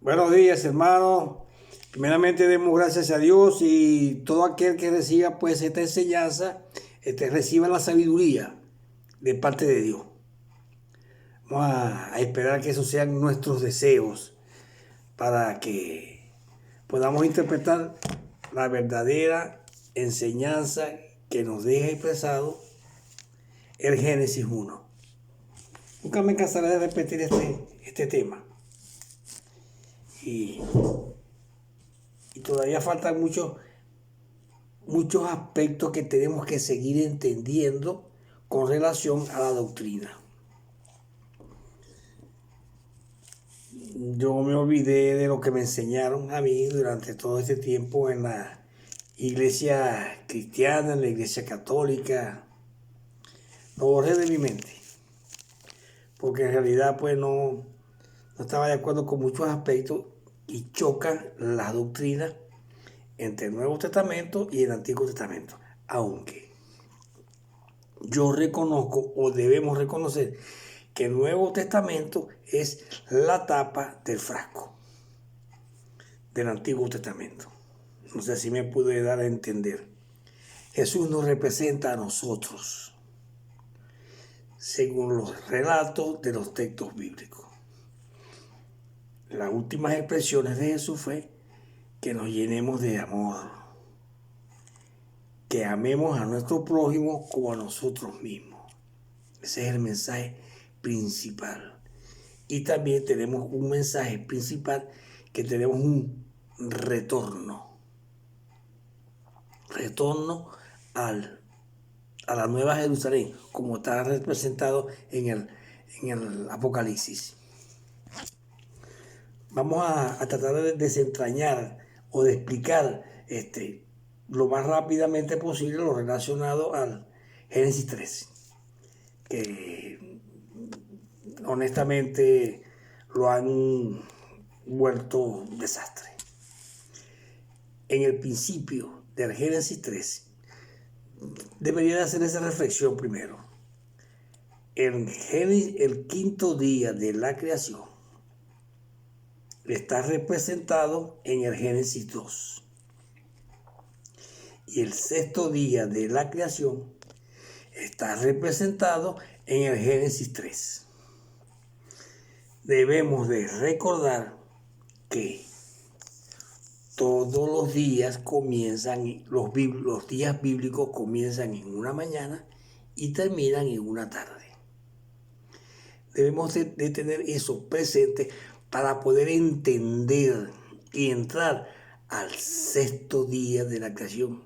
Buenos días, hermanos. Primeramente demos gracias a Dios y todo aquel que reciba pues esta enseñanza, reciba la sabiduría de parte de Dios. Vamos a esperar que esos sean nuestros deseos para que podamos interpretar la verdadera enseñanza que nos deja expresado el Génesis 1. Nunca me cansaré de repetir este tema. Y todavía faltan muchos aspectos que tenemos que seguir entendiendo con relación a la doctrina. Yo me olvidé de lo que me enseñaron a mí durante todo este tiempo en la iglesia cristiana, en la iglesia católica. Lo borré de mi mente, porque en realidad pues no estaba de acuerdo con muchos aspectos y chocan las doctrinas entre el Nuevo Testamento y el Antiguo Testamento. Aunque yo reconozco o debemos reconocer que el Nuevo Testamento es la tapa del frasco del Antiguo Testamento. No sé si me pude dar a entender. Jesús nos representa a nosotros según los relatos de los textos bíblicos. Las últimas expresiones de Jesús fue que nos llenemos de amor, que amemos a nuestro prójimo como a nosotros mismos. Ese es el mensaje principal. Y también tenemos un mensaje principal que tenemos un retorno a la Nueva Jerusalén, como está representado en el Apocalipsis. Vamos a tratar de desentrañar o de explicar lo más rápidamente posible lo relacionado al Génesis 13, que honestamente lo han vuelto desastre. En el principio del Génesis 13 debería de hacer esa reflexión primero. El quinto día de la creación está representado en el Génesis 2. Y el sexto día de la creación está representado en el Génesis 3. Debemos de recordar que todos los días comienzan, los días bíblicos comienzan en una mañana y terminan en una tarde. Debemos de tener eso presente para poder entender y entrar al sexto día de la creación,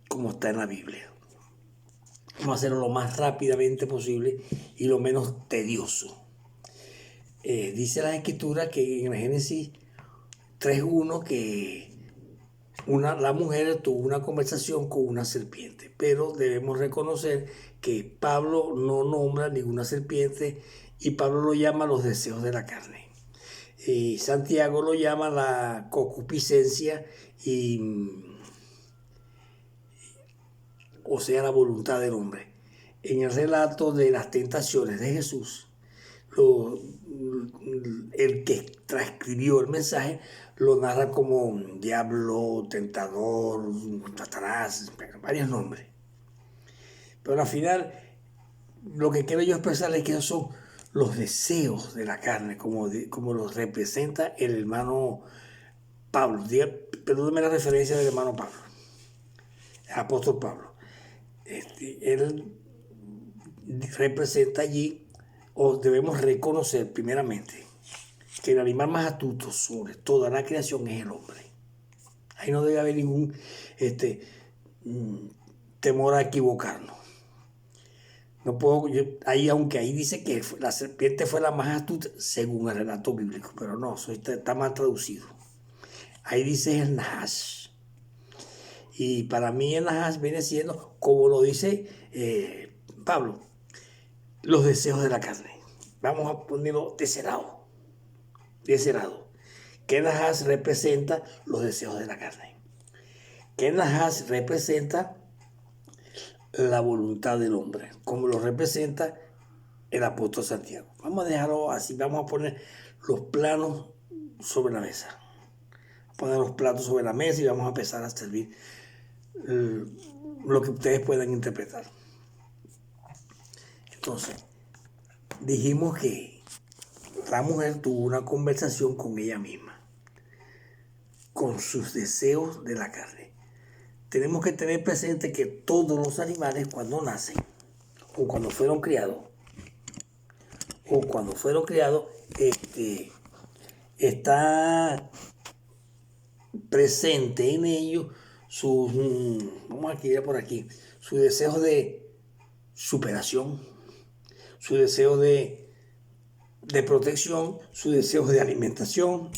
como está en la Biblia. Vamos a hacerlo lo más rápidamente posible y lo menos tedioso. Dice la Escritura que en el Génesis 3:1 que la mujer tuvo una conversación con una serpiente, pero debemos reconocer que Pablo no nombra ninguna serpiente y Pablo lo llama los deseos de la carne. Y Santiago lo llama la concupiscencia o sea, la voluntad del hombre. En el relato de las tentaciones de Jesús, el que transcribió el mensaje lo narra como diablo, tentador, Satanás, varios nombres. Pero al final, lo que quiero yo expresar es que esos son los deseos de la carne, como los representa el hermano Pablo. Perdóneme la referencia del hermano Pablo, el apóstol Pablo. Él representa allí, o debemos reconocer primeramente, que el animal más astuto sobre toda la creación es el hombre. Ahí no debe haber ningún temor a equivocarnos. No puedo, aunque ahí dice que la serpiente fue la más astuta según el relato bíblico, pero no, eso está mal traducido. Ahí dice el Nahash. Y para mí el Nahash viene siendo, como lo dice Pablo, los deseos de la carne. Vamos a ponerlo de ese lado. Que Nahash representa los deseos de la carne. Que Nahash representa la voluntad del hombre, como lo representa el apóstol Santiago. Vamos a dejarlo así, vamos a poner los planos sobre la mesa. Vamos a poner los platos sobre la mesa y vamos a empezar a servir lo que ustedes puedan interpretar. Entonces, dijimos que la mujer tuvo una conversación con ella misma, con sus deseos de la carne. Tenemos que tener presente que todos los animales cuando nacen o cuando fueron criados, está presente en ellos sus, vamos a escribir por aquí, sus deseos de superación, sus deseos de protección, sus deseos de alimentación,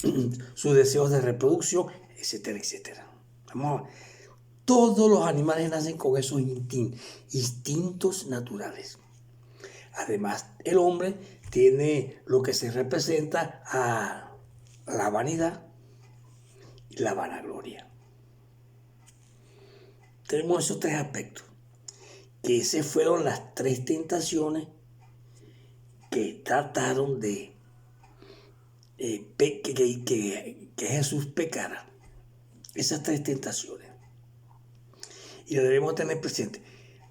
sus deseos de reproducción, etcétera, etcétera. Todos los animales nacen con esos instintos naturales. Además, el hombre tiene lo que se representa a la vanidad y la vanagloria. Tenemos esos tres aspectos, que esas fueron las tres tentaciones que trataron de que Jesús pecara. Esas tres tentaciones. Y lo debemos tener presente.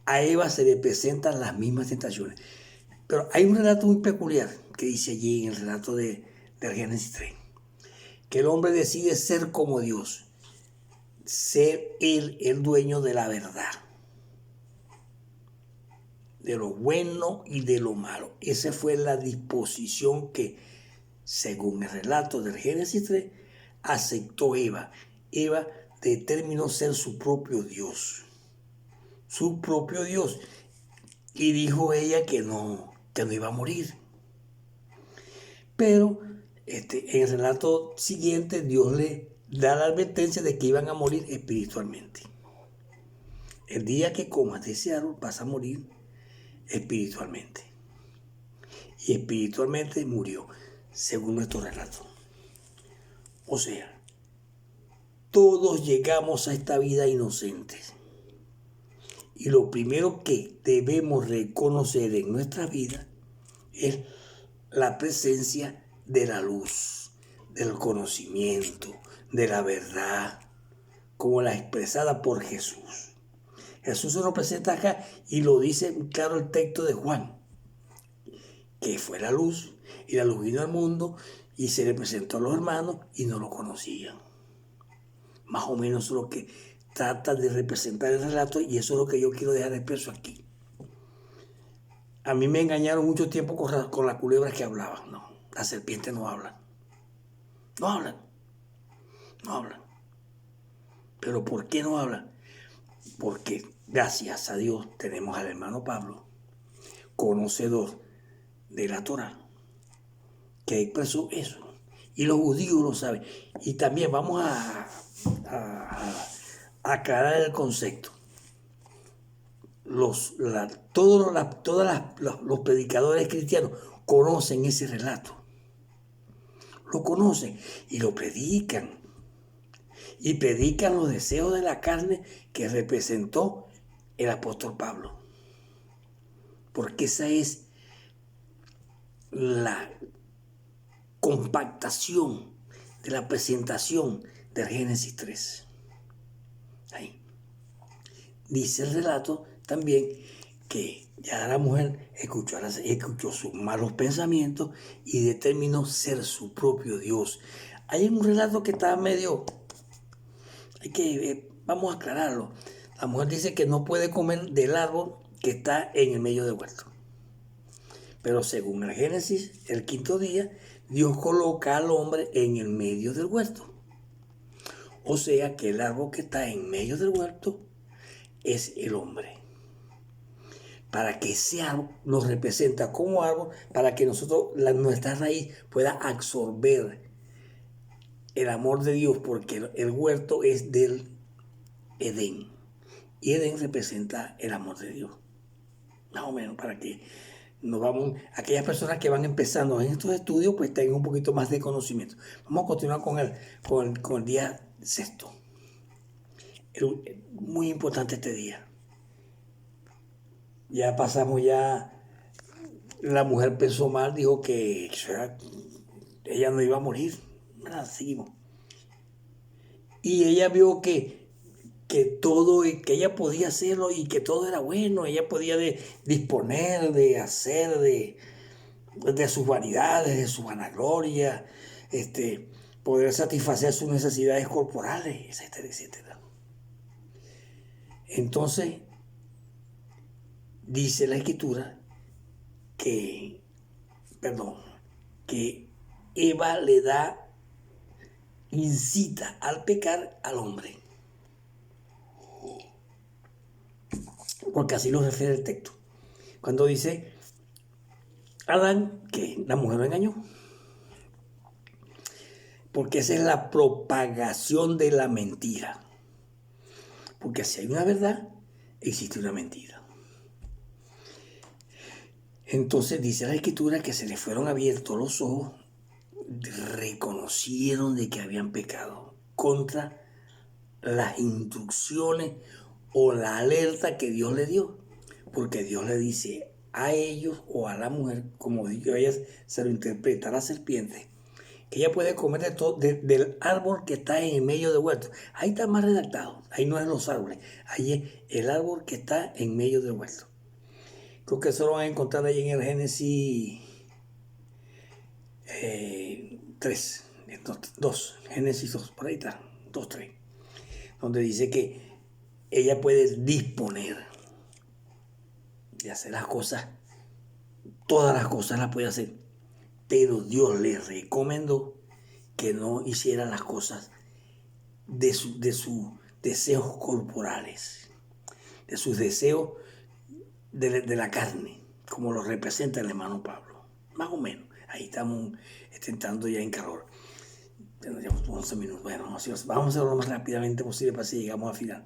A Eva se le presentan las mismas tentaciones. Pero hay un relato muy peculiar que dice allí en el relato de Génesis 3, que el hombre decide ser como Dios, ser él el dueño de la verdad, de lo bueno y de lo malo. Esa fue la disposición que, según el relato del Génesis 3, aceptó Eva. Eva determinó ser su propio Dios. Su propio Dios. Y dijo ella que no iba a morir. Pero en el relato siguiente, Dios le da la advertencia de que iban a morir espiritualmente. El día que comas de ese árbol vas a morir espiritualmente. Y espiritualmente murió, según nuestro relato. O sea, todos llegamos a esta vida inocentes. Y lo primero que debemos reconocer en nuestra vida es la presencia de la luz, del conocimiento, de la verdad, como la expresada por Jesús. Jesús se nos presenta acá y lo dice claro el texto de Juan, que fue la luz, y la luz vino al mundo y se le presentó a los hermanos y no lo conocían. Más o menos eso es lo que trata de representar el relato, y eso es lo que yo quiero dejar expreso aquí. A mí me engañaron mucho tiempo con las culebras que hablaban. No, las serpientes no hablan. No hablan. No hablan. ¿Pero por qué no hablan? Porque gracias a Dios tenemos al hermano Pablo, conocedor de la Torá, que expresó eso. Y los judíos lo saben. Y también vamos a aclarar el concepto. Todos los predicadores cristianos conocen ese relato. Lo conocen y lo predican. Y predican los deseos de la carne que representó el apóstol Pablo. Porque esa es la compactación de la presentación del Génesis 3. Ahí. Dice el relato también que ya la mujer escuchó sus malos pensamientos y determinó ser su propio Dios. Hay un relato que está medio... vamos a aclararlo. La mujer dice que no puede comer del árbol que está en el medio del huerto. Pero según el Génesis, el quinto día, Dios coloca al hombre en el medio del huerto. O sea que el árbol que está en medio del huerto es el hombre. Para que ese árbol nos representa como árbol, para que nuestra raíz pueda absorber el amor de Dios, porque el huerto es del Edén. Y Edén representa el amor de Dios. Más o menos, para que aquellas personas que van empezando en estos estudios, pues tengan un poquito más de conocimiento. Vamos a continuar con el día sexto. Muy importante este día. Ya pasamos La mujer pensó mal, dijo que ella no iba a morir. Nada, seguimos. Y ella vio que todo, que ella podía hacerlo y que todo era bueno. Ella podía disponer, de hacer, de sus vanidades, de su vanagloria, poder satisfacer sus necesidades corporales, etcétera, etcétera. Entonces, dice la Escritura que, perdón, que Eva incita al pecar al hombre, porque así lo refiere el texto. Cuando dice Adán que la mujer lo engañó, porque esa es la propagación de la mentira. Porque si hay una verdad, existe una mentira. Entonces dice la Escritura que se les fueron abiertos los ojos, reconocieron de que habían pecado contra las instrucciones o la alerta que Dios le dio. Porque Dios le dice a ellos o a la mujer, como ella se lo interpreta a la serpiente, que ella puede comer del árbol que está en el medio del huerto. Ahí está más redactado, ahí no es los árboles, ahí es el árbol que está en medio del huerto. Creo que eso lo van a encontrar ahí en el Génesis 3, 2, Génesis 2, por ahí está, 2, 3, donde dice que ella puede disponer de hacer las cosas, todas las cosas las puede hacer, pero Dios le recomendó que no hiciera las cosas de sus deseos corporales, de sus deseos de la carne, como lo representa el hermano Pablo. Más o menos. Ahí estamos entrando ya en calor. Tenemos 11 minutos. Bueno, vamos a hacerlo lo más rápidamente posible para si llegamos al final.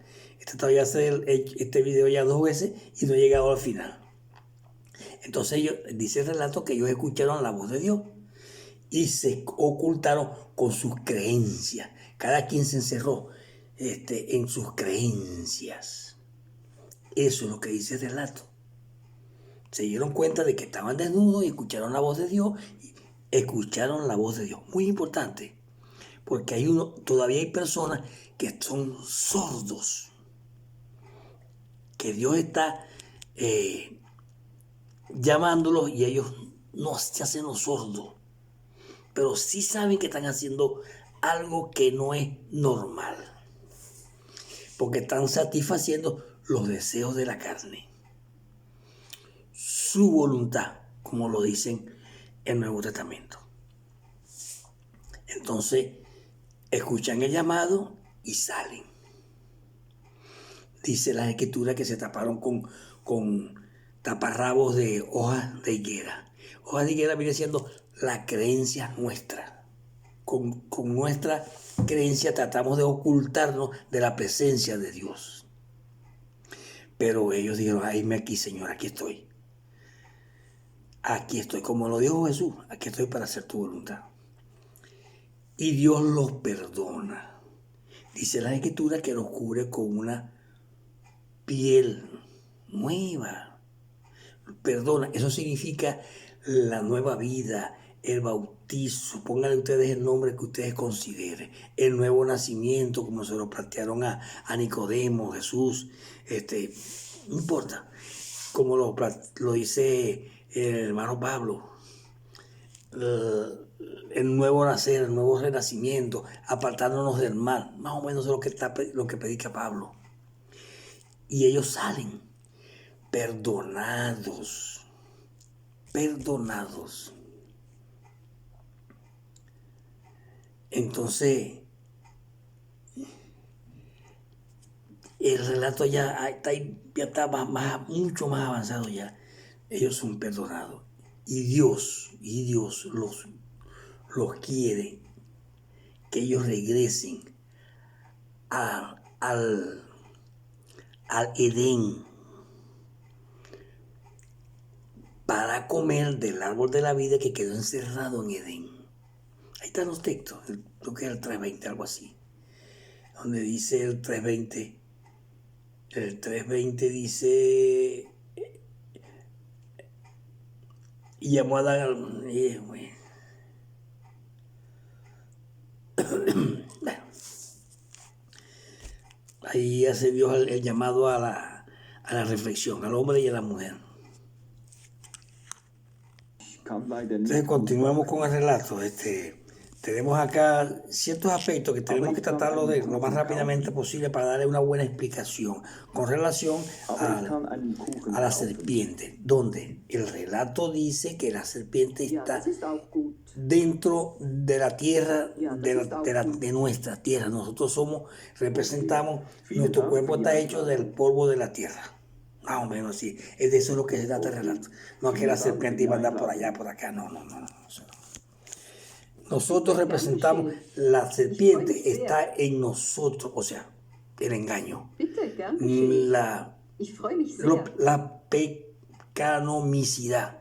Todavía hacer este video ya 2 veces y no he llegado al final. Entonces dice el relato que ellos escucharon la voz de Dios y se ocultaron con sus creencias. Cada quien se encerró en sus creencias. Eso es lo que dice el relato. Se dieron cuenta de que estaban desnudos y escucharon la voz de Dios. Escucharon la voz de Dios. Muy importante, porque todavía hay personas que son sordos, que Dios está llamándolos y ellos no se hacen los sordos, pero sí saben que están haciendo algo que no es normal, porque están satisfaciendo los deseos de la carne, su voluntad, como lo dicen en el Nuevo Testamento. Entonces, escuchan el llamado y salen. Dice la Escritura que se taparon con taparrabos de hojas de higuera. Hojas de higuera viene siendo la creencia nuestra. Con nuestra creencia tratamos de ocultarnos de la presencia de Dios. Pero ellos dijeron, heme aquí, Señor, aquí estoy. Aquí estoy, como lo dijo Jesús, aquí estoy para hacer tu voluntad. Y Dios los perdona. Dice la Escritura que los cubre con una piel nueva. Perdona, eso significa la nueva vida, el bautizo, pónganle ustedes el nombre que ustedes consideren, el nuevo nacimiento, como se lo plantearon a Nicodemo, Jesús, no importa, como lo dice el hermano Pablo, el nuevo nacer, el nuevo renacimiento, apartándonos del mal, más o menos es lo que predica Pablo. Y ellos salen perdonados. Entonces, el relato ya está mucho más avanzado ya. Ellos son perdonados. Y Dios los quiere que ellos regresen al Edén para comer del árbol de la vida que quedó encerrado en Edén. Ahí están los textos, creo que es el 3:20, algo así, donde dice el 3:20. El 3:20 dice, y llamó a Adán. Bueno, ahí hace Dios el llamado a la reflexión, al hombre y a la mujer. Entonces continuamos con el relato. Tenemos acá ciertos aspectos que tenemos que tratarlo de lo más rápidamente posible para darle una buena explicación con relación a la serpiente, donde el relato dice que la serpiente está dentro de la tierra, de nuestra tierra. Nosotros representamos, nuestro cuerpo está hecho del polvo de la tierra. Más o menos así. Es de eso es lo que se trata el relato. No es que la serpiente iba a andar por allá, por acá. No. Nosotros representamos, la serpiente está en nosotros, o sea, el engaño. La pecamicidad.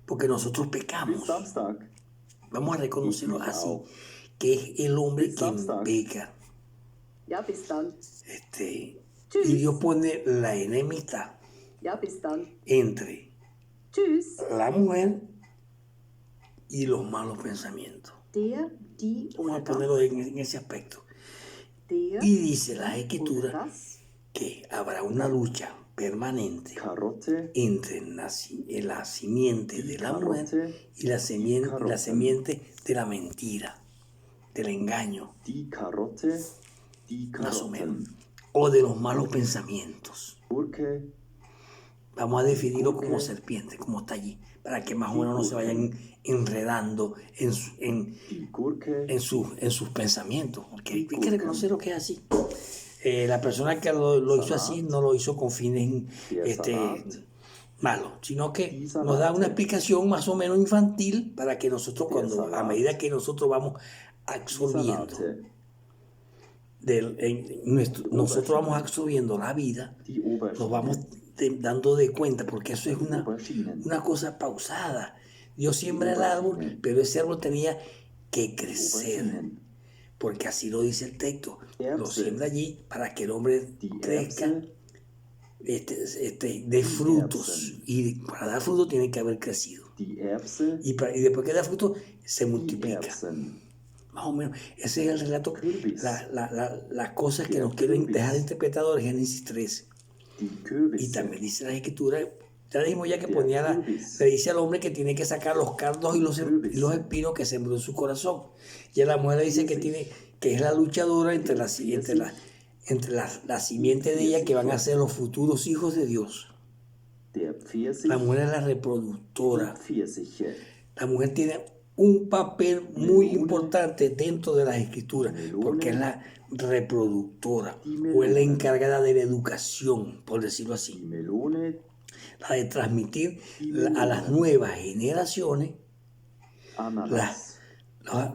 Porque nosotros pecamos. Vamos a reconocerlo así, que es el hombre quien peca. Y Dios pone la enemistad entre la mujer y los malos pensamientos. Vamos a ponerlo en ese aspecto. Y dice la Escritura que habrá una lucha permanente entre la simiente de la mujer y la simiente de la mentira, del engaño, más o menos, o de los malos pensamientos. Vamos a definirlo como serpiente, como está allí, para que más o menos no se vayan enredando en sus pensamientos, porque hay que reconocer lo que es así. La persona que lo hizo así no lo hizo con fines malos, sino que nos da una explicación más o menos infantil para que nosotros, a medida que nosotros vamos absorbiendo nosotros vamos absorbiendo la vida, nos vamos dando de cuenta, porque eso es una cosa pausada. Dios siembra el árbol, pero ese árbol tenía que crecer, porque así lo dice el texto. Lo siembra allí para que el hombre crezca, dé frutos, y para dar fruto tiene que haber crecido, y después que da fruto se multiplica. Más o menos, ese es el relato, las cosas que nos quieren dejar interpretados en Génesis 13. Y también dice la Escritura, ya dijimos ya que le dice al hombre que tiene que sacar los cardos y los espinos que sembró en su corazón. Y a la mujer le dice que es la luchadora entre la simiente de ella, que van a ser los futuros hijos de Dios. La mujer es la reproductora. La mujer tiene un papel muy importante dentro de las Escrituras, porque es la reproductora, o es la encargada de la educación, por decirlo así, la de transmitir a las nuevas generaciones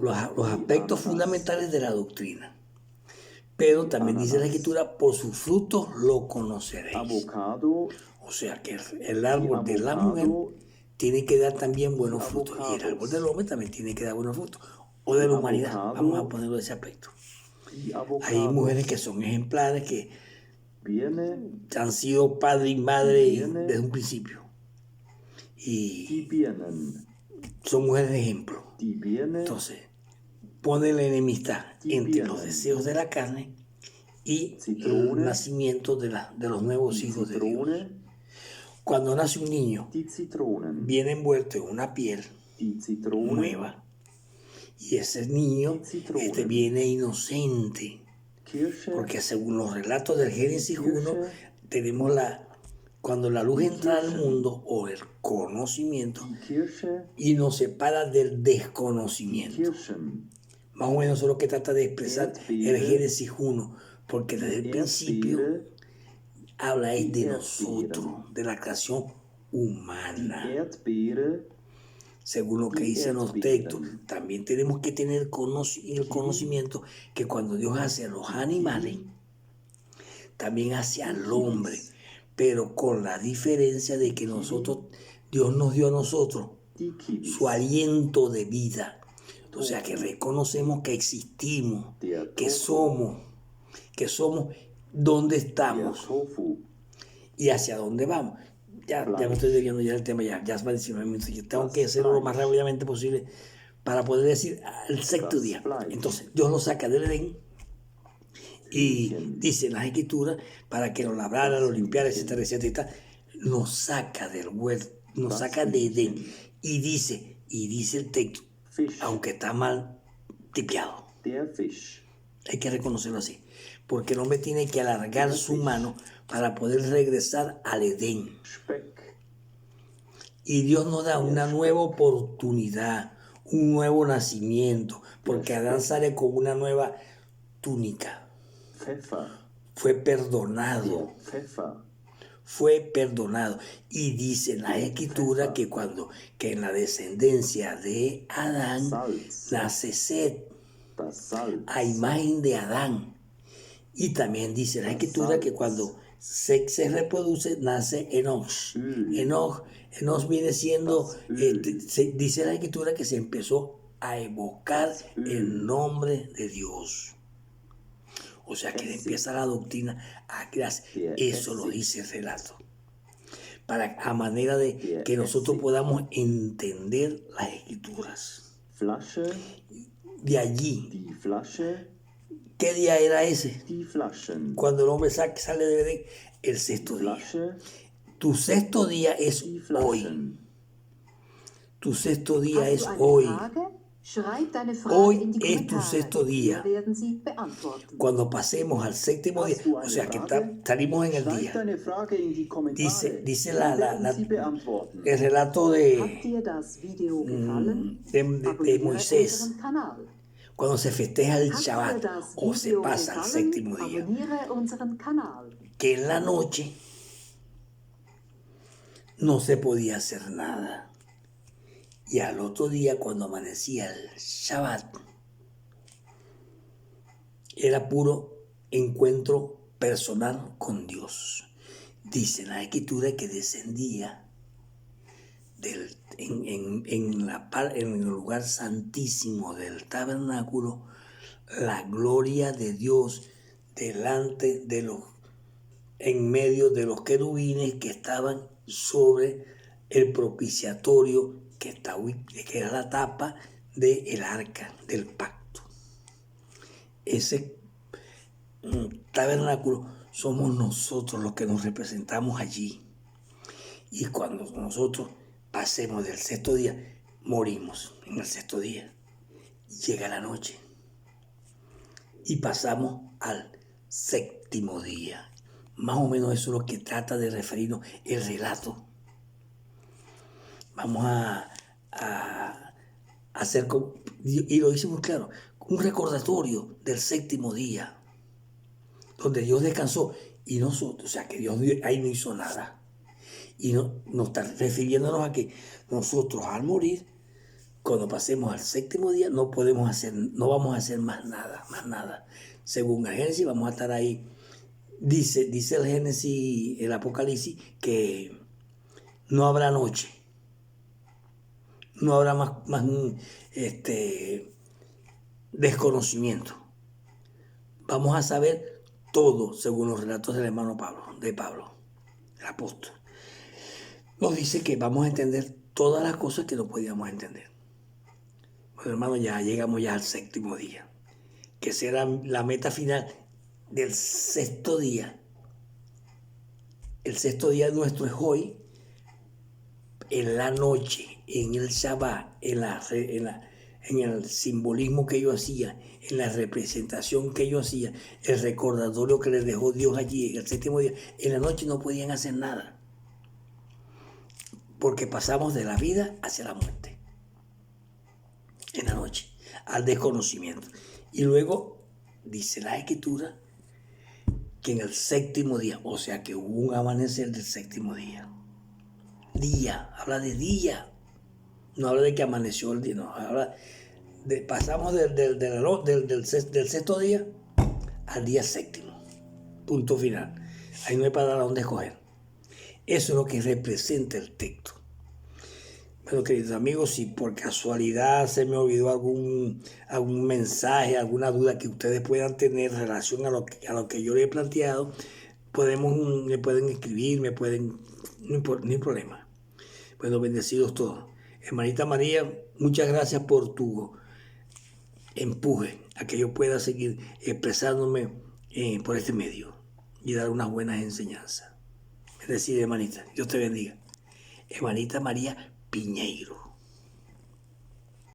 los aspectos fundamentales de la doctrina. Pero también dice la Escritura, por sus frutos lo conoceréis. O sea que el árbol de la mujer tiene que dar también buenos frutos, y el árbol del hombre también tiene que dar buenos frutos, o de la humanidad, vamos a ponerlo de ese aspecto. Hay mujeres que son ejemplares, que han sido padre y madre desde un principio, y son mujeres de ejemplo. Entonces pone la enemistad entre los deseos de la carne y el nacimiento de los nuevos hijos de Dios. Cuando nace un niño, viene envuelto en una piel nueva, y ese niño viene inocente, porque según los relatos del Génesis 1, tenemos cuando la luz entra al mundo, o el conocimiento, y nos separa del desconocimiento. Más o menos eso es lo que trata de expresar el Génesis 1, porque desde el principio habla de nosotros, de la creación humana. Según lo que dicen los textos, también tenemos que tener el conocimiento que cuando Dios hace a los animales, también hace al hombre, pero con la diferencia de que Dios nos dio a nosotros su aliento de vida. O sea, que reconocemos que existimos, que somos dónde estamos y hacia dónde vamos. Ya me estoy desviando ya del tema, ya van 19 minutos. Yo tengo que hacerlo lo más rápidamente posible para poder decir el sexto día. Entonces, Dios lo saca del Edén y dice en las Escrituras para que lo labrara, lo limpiara, etcétera, etcétera. Nos saca del huerto, nos saca de Edén. Y dice el texto, aunque está mal tipiado, hay que reconocerlo así, porque el hombre tiene que alargar su mano para poder regresar al Edén. Y Dios nos da una nueva oportunidad, un nuevo nacimiento, porque Adán sale con una nueva túnica. Fue perdonado. Y dice en la Escritura que que en la descendencia de Adán nace Set, a imagen de Adán. Y también dice la Escritura que cuando Set se reproduce, nace Enoch. Enoch viene siendo, dice la Escritura que se empezó a evocar el nombre de Dios. O sea que empieza la doctrina a crearse. Eso lo dice el relato. A manera de que nosotros podamos entender las Escrituras. De allí. ¿Qué día era ese? Cuando el hombre sale de Edén, el sexto día. Tu sexto día es hoy. Tu sexto día es hoy. Hoy es tu sexto día. Cuando pasemos al séptimo día, o sea que salimos en el día. Dice el relato de Moisés. Cuando se festeja el Shabbat o se pasa al séptimo día, que en la noche no se podía hacer nada. Y al otro día, cuando amanecía el Shabbat, era puro encuentro personal con Dios. Dice la Escritura que descendía en el lugar santísimo del tabernáculo la gloria de Dios delante en medio de los querubines que estaban sobre el propiciatorio que era la tapa del arca del pacto. Ese tabernáculo somos nosotros los que nos representamos allí. Y cuando nosotros pasemos del sexto día, morimos en el sexto día. Llega la noche y pasamos al séptimo día. Más o menos eso es lo que trata de referirnos el relato. Vamos a hacer, y lo dice muy claro, un recordatorio del séptimo día, donde Dios descansó y nosotros, o sea que Dios ahí no hizo nada. Y nos está refiriéndonos a que nosotros al morir, cuando pasemos al séptimo día, no vamos a hacer más nada. Según el Génesis, vamos a estar ahí. Dice el Génesis, el Apocalipsis, que no habrá noche. No habrá más desconocimiento. Vamos a saber todo según los relatos del hermano Pablo, el apóstol. Nos dice que vamos a entender todas las cosas que no podíamos entender. Bueno, hermano, ya llegamos al séptimo día, que será la meta final del sexto día. El sexto día nuestro es hoy, en la noche, en el Shabbat, en el simbolismo que yo hacía, en la representación que yo hacía, el recordatorio que les dejó Dios allí en el séptimo día. En la noche no podían hacer nada, porque pasamos de la vida hacia la muerte. En la noche, al desconocimiento. Y luego dice la Escritura que en el séptimo día, o sea que hubo un amanecer del séptimo día. Habla de día. No habla de que amaneció el día, no, habla de pasamos del sexto día al día séptimo. Punto final. Ahí no hay para dónde escoger. Eso es lo que representa el texto. Bueno, queridos amigos, si por casualidad se me olvidó algún mensaje, alguna duda que ustedes puedan tener en relación a lo que yo les he planteado, me pueden escribir, me pueden no hay problema. Bueno, bendecidos todos. Hermanita María, muchas gracias por tu empuje a que yo pueda seguir expresándome por este medio y dar unas buenas enseñanzas. Bendecida, hermanita. Dios te bendiga. Hermanita María Piñeiro.